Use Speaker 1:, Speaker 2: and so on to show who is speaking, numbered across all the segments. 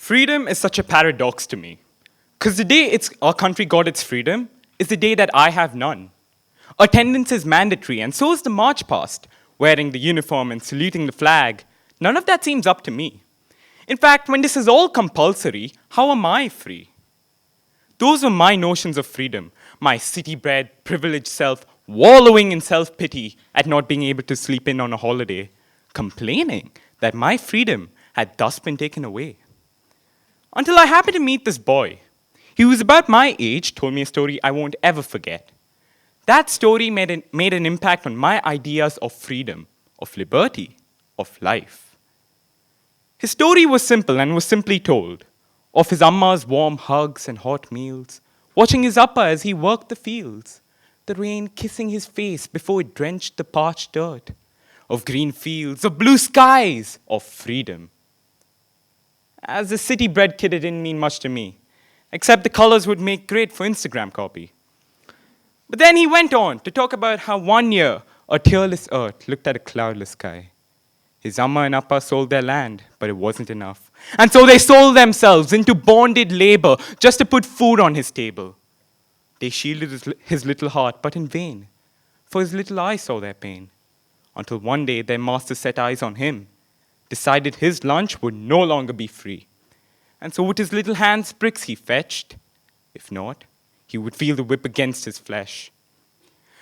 Speaker 1: Freedom is such a paradox to me. Because the day our country got its freedom is the day that I have none. Attendance is mandatory, and so is the march past, wearing the uniform and saluting the flag. None of that seems up to me. In fact, when this is all compulsory, how am I free? Those were my notions of freedom, my city-bred, privileged self wallowing in self-pity at not being able to sleep in on a holiday, complaining that my freedom had thus been taken away. Until I happened to meet this boy. He was about my age, told me a story I won't ever forget. That story made an impact on my ideas of freedom, of liberty, of life. His story was simple and was simply told, of his amma's warm hugs and hot meals, watching his appa as he worked the fields, the rain kissing his face before it drenched the parched dirt, of green fields, of blue skies, of freedom. As a city-bred kid, it didn't mean much to me, except the colors would make great for Instagram copy. But then he went on to talk about how one year a tearless earth looked at a cloudless sky. His amma and appa sold their land, but it wasn't enough. And so they sold themselves into bonded labor just to put food on his table. They shielded his little heart, but in vain, for his little eyes saw their pain. Until one day their master set eyes on him, decided his lunch would no longer be free. And so with his little hands bricks he fetched. If not, he would feel the whip against his flesh.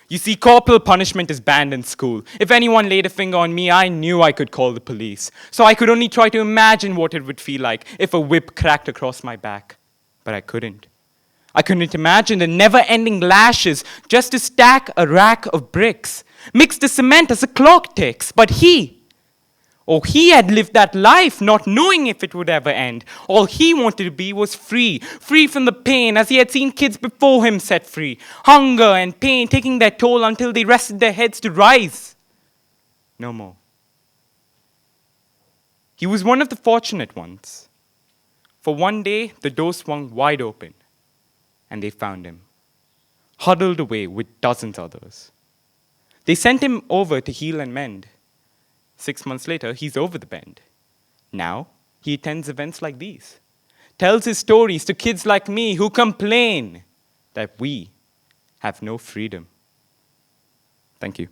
Speaker 1: You see, corporal punishment is banned in school. If anyone laid a finger on me, I knew I could call the police. So I could only try to imagine what it would feel like if a whip cracked across my back. But I couldn't. I couldn't imagine the never-ending lashes just to stack a rack of bricks, mix the cement as the clock ticks. But he had lived that life not knowing if it would ever end. All he wanted to be was free, free from the pain as he had seen kids before him set free. Hunger and pain taking their toll until they rested their heads to rise. No more. He was one of the fortunate ones. For one day, the door swung wide open and they found him, huddled away with dozens others. They sent him over to heal and mend. 6 months later, he's over the bend. Now, he attends events like these, tells his stories to kids like me who complain that we have no freedom. Thank you.